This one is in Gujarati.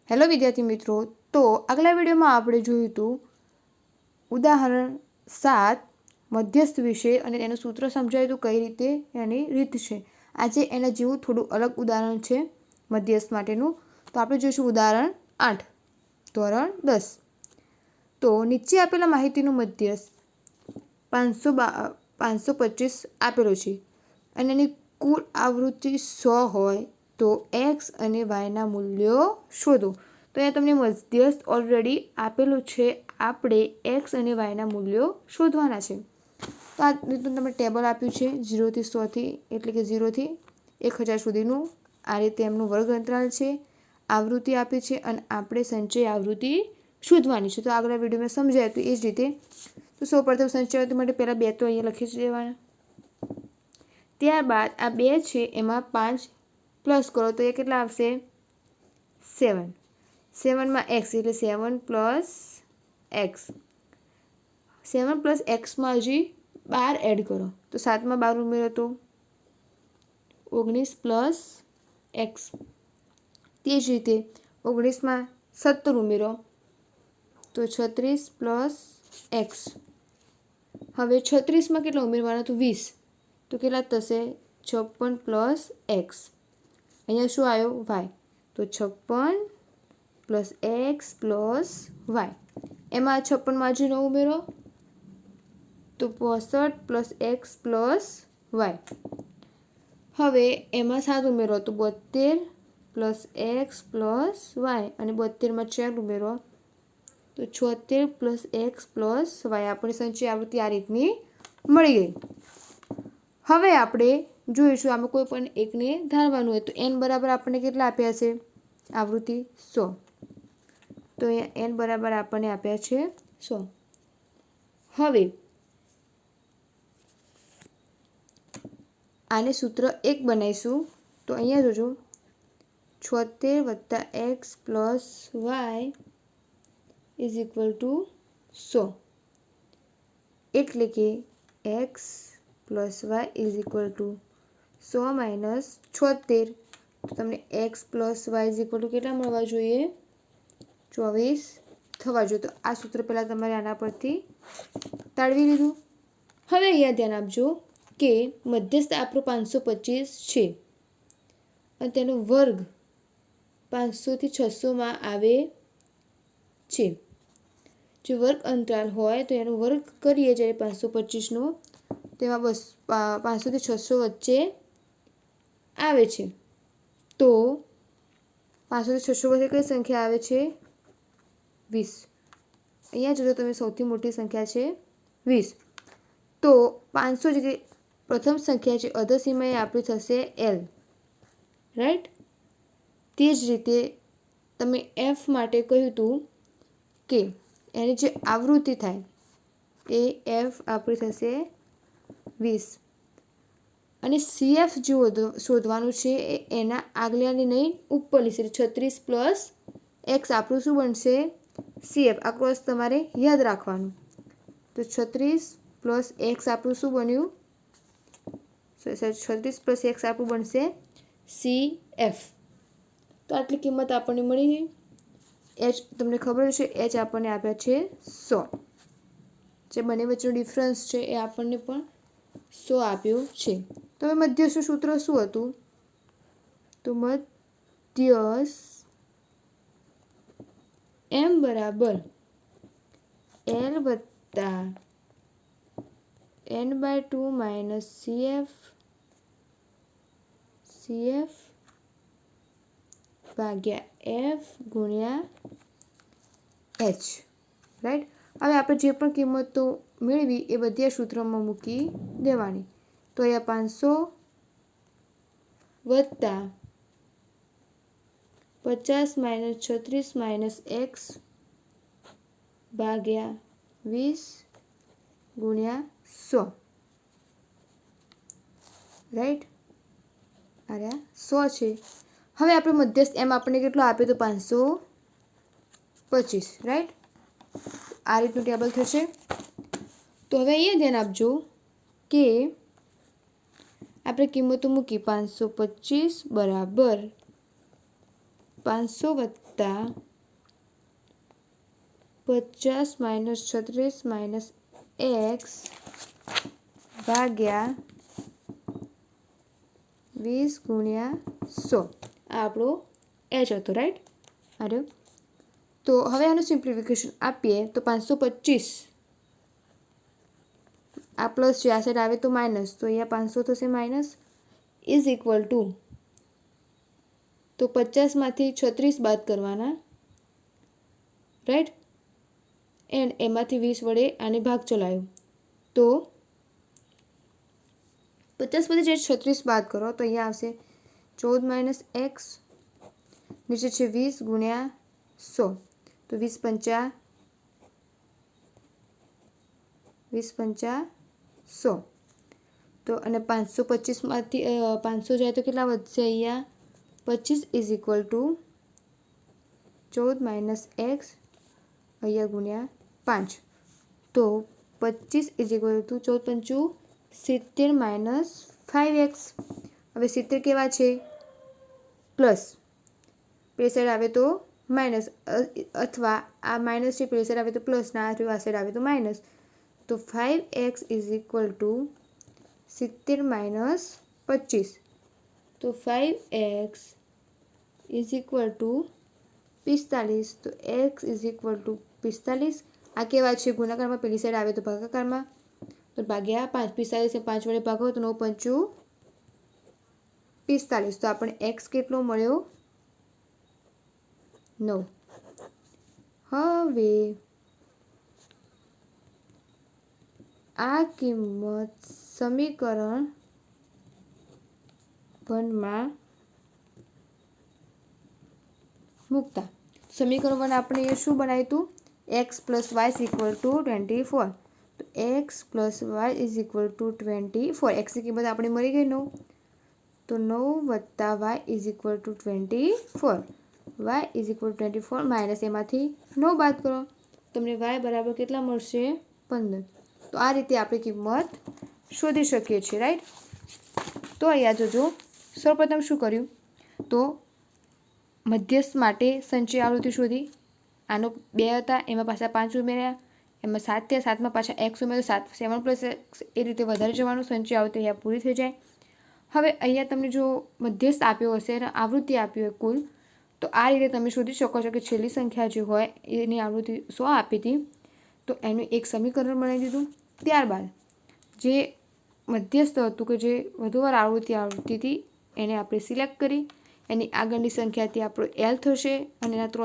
હેલો વિદ્યાર્થી મિત્રો, તો આગલા વિડીયોમાં આપણે જોયું હતું ઉદાહરણ 7 મધ્યસ્થ વિશે અને તેનું સૂત્ર સમજાયું હતું કઈ રીતે એની રીત છે. આજે એના જેવું થોડું અલગ ઉદાહરણ છે મધ્યસ્થ માટેનું. તો આપણે જોઈશું ઉદાહરણ 8 ધોરણ 10. તો નીચે આપેલા માહિતીનું મધ્યસ્થ 525 આપેલો છે અને એની કુલ આવૃત્તિ 100 હોય તો એક્સ અને વાયના મૂલ્યો શોધો. તો અહીંયા તમને મધ્યસ્થ ઓલરેડી આપેલું છે, આપણે એક્સ અને વાયના મૂલ્યો શોધવાના છે. તો આ રીતનું તમને ટેબલ આપ્યું છે 0 થી 100 એટલે કે 0 થી 1000 સુધીનું. આ રીતે એમનું વર્ગ અંતરાલ છે, આવૃત્તિ આપી છે અને આપણે સંચય આવૃત્તિ શોધવાની છે. તો આગલા વિડીયોમાં સમજાય તો એ જ રીતે. તો સૌપ્રથમ સંચય આવૃત્તિ માટે પહેલાં 2 તો અહીંયા લખી જ દેવાના. ત્યારબાદ આ 2 છે એમાં 5 પ્લસ કરો તો એ કેટલા આવશે? 7. 7માં એક્સ એટલે 7 પ્લસ એક્સ. 7 પ્લસ એક્સમાં હજી 12 એડ કરો તો 7માં 12 ઉમેરો તો 19 પ્લસ એક્સ. તે જ રીતે 19માં 17 ઉમેરો તો 36 પ્લસ એક્સ. હવે 36માં કેટલા ઉમેરવાના? તો 20. તો કેટલા થશે? 56 પ્લસ એક્સ. અહીંયા શું આવ્યો? વાય. તો 56 પ્લસ એક્સ પ્લસ વાય. એમાં 56માં હજી 9 ઉમેરો તો 65 પ્લસ એક્સ પ્લસ વાય. હવે એમાં 7 ઉમેરો તો 72 પ્લસ એક્સ પ્લસ વાય અને 72માં 4 ઉમેરો તો 76 પ્લસ એક્સ પ્લસ વાય. આપણી સંચય આવૃત્તિ આ રીતની મળી ગઈ. હવે આપણે જોઈશું આમાં કોઈ પણ એકને ધારવાનું હોય તો એન બરાબર આપણને કેટલા આપ્યા છે? આવૃત્તિ 100. તો અહીંયા એન બરાબર આપણને આપ્યા છે 100. હવે આને સૂત્ર 1 બનાવીશું. તો અહીંયા જોજો 76 + x plus y is equal to 100. એટલે કે x plus y is equal to 100 minus 76. તો તમને x plus y is equal to કેટલા મળવા જોઈએ? 24 થવા જોઈએ. તો આ સૂત્ર પહેલાં તમારે આના પરથી તાળવી લીધું. હવે અહીંયા ધ્યાન આપજો કે મધ્યસ્થ આપણો 525 છે અને તેનો વર્ગ 500 થી 600માં આવે છે. જો વર્ગ અંતરાલ હોય તો એનો વર્ગ કરીએ જ્યારે 525નો, તેમાં 500 થી 600 વચ્ચે આવે છે. તો 500 થી 600 વચ્ચે કઈ સંખ્યા આવે છે? 20. અહીંયા જોજો તમે સૌથી મોટી સંખ્યા છે 20. તો 500 જે પ્રથમ સંખ્યા છે અધસીમા એ આપણી થશે એલ, રાઈટ. તે જ રીતે તમે એફ માટે કહ્યું હતું કે એની જે આવૃત્તિ થાય એ એફ આપણી થશે 20 અને સીએફ જે શોધવાનું છે એ એના આગળની નહીં ઉપરની છે. 36 પ્લસ એક્સ આપણું શું બનશે? સીએફ. આ ક્રોસ તમારે યાદ રાખવાનું. તો 36 પ્લસ એક્સ આપણું શું બન્યું? 36 પ્લસ એક્સ આપણું બનશે સીએફ. તો આટલી કિંમત આપણને મળી ગઈ. એચ તમને ખબર છે, એચ આપણને આપ્યા છે 100. જે બંને વચ્ચેનો ડિફરન્સ છે એ આપણને પણ 100 આપ્યો છે. તો હવે મધ્યસ્થનું સૂત્ર શું હતું? તો મધ્યસ્થ એમ બરાબર એલ વત્તા n/2 માઇનસ સીએફ ભાગ્યા એફ ગુણ્યા એચ, રાઈટ. હવે આપણે જે પણ કિંમતો મેળવી એ બધી આ સૂત્રમાં મૂકી દેવાની. તો અહીંયા 500 વત્તા 50 માઇનસ 36 માઇનસ એક્સ ભાગ્યા 20 ગુણ્યા 100, રાઈટ. અરે 100 છે. હવે આપણે મધ્યસ્થ એમ આપણને કેટલો આપ્યો? તો 525, રાઈટ. આ રીતનું ટેબલ થશે. તો હવે અહીંયા ધ્યાન આપજો કે આપણે કિંમતો મૂકી 525 બરાબર 500 વત્તા 50 માઇનસ 36 માઇનસ x ભાગ્યા 20 ગુણ્યા 100 આ આપણો h હતો, રાઈટ? અરે તો હવે આનું સિમ્પ્લિફિકેશન આપીએ તો 525 આ પ્લસ છે, આ સાઈડ આવે તો માઇનસ, તો અહીંયા 500 થશે માઇનસ ઇઝ ઇક્વલ ટુ તો 50માંથી 36 બાદ કરવાના, રાઈટ? એન્ડ એમાંથી 20 વડે આને ભાગ ચલાવ્યો તો 50માંથી જે 36 બાદ કરો તો અહીંયા આવશે 14 માઇનસ એક્સ, નીચે છે 20 ગુણ્યા 100 તો 20 પંચા 100 તો અને 525માંથી 500 જાય તો કેટલા વધશે? અહીંયા 25 is equal two 14 minus x અહીંયા ગુણ્યા 5 તો 25 is equal two 14 પંચું 70 minus 5x. હવે 70 કેવા છે? પ્લસ, પેલી સાઈડ આવે તો માઇનસ, અથવા આ માઇનસ છે પેલી સાઈડ આવે તો પ્લસ, ના આ સાઈડ આવે તો માઇનસ, તો 5x is equal two 70 minus 25 તો 5x ઇઝ ઇક્વલ ટુ 45 તો x ઇઝ ઇક્વલ ટુ 45. આ કેવા છે? ગુણાકારમાં, પેલી સાઈડ આવે તો ભાગાકારમાં, તો ભાગ્યા 5, 45 5 વડે ભાગો તો 9 પંચું 45 તો આપણે x કેટલો મળ્યો? 9. હવે આ કિંમત સમીકરણ 1માં મૂકતા સમીકરણ 1 આપણે શું બનાવ્યું હતું? x plus y is equal to 24 તો x plus y is equal to 24. એક્સની કિંમત આપણે મળી ગઈ 9 તો 9 વત્તા y is equal to 24, y is equal to 24 minus એમાંથી 9 બાદ કરો તમને વાય બરાબર કેટલા મળશે? 15. તો આ રીતે આપણે કિંમત શોધી શકીએ છીએ, રાઈટ? તો અહીંયા જોજો, સૌપ્રથમ શું કર્યું તો મધ્યસ્થ માટે સંચય આવૃત્તિ શોધી, આનો 2 હતા એમાં પાછા 5 ઉમેર્યા, એમાં 7 થયા, 7માં પાછા x ઉમેર્યો, 7 પ્લસ x એ રીતે વધારે જવાનું, સંચય આવૃત્તિ અહીંયા પૂરી થઈ જાય. હવે અહીંયા તમને જો મધ્યસ્થ આપ્યો હશે અને આવૃત્તિ આપી હોય કુલ, તો આ રીતે તમે શોધી શકો છો કે છેલ્લી સંખ્યા જે હોય એની આવૃત્તિ 100 આપી હતી તો એનું એક સમીકરણ બનાવી દીધું. ત્યારબાદ જે મધ્યસ્થ હતું કે જે વધુ વાર આવૃત્તિ હતી એને આપણે સિલેક્ટ કરી, એની આગળની સંખ્યાથી આપણો L થશે અને એના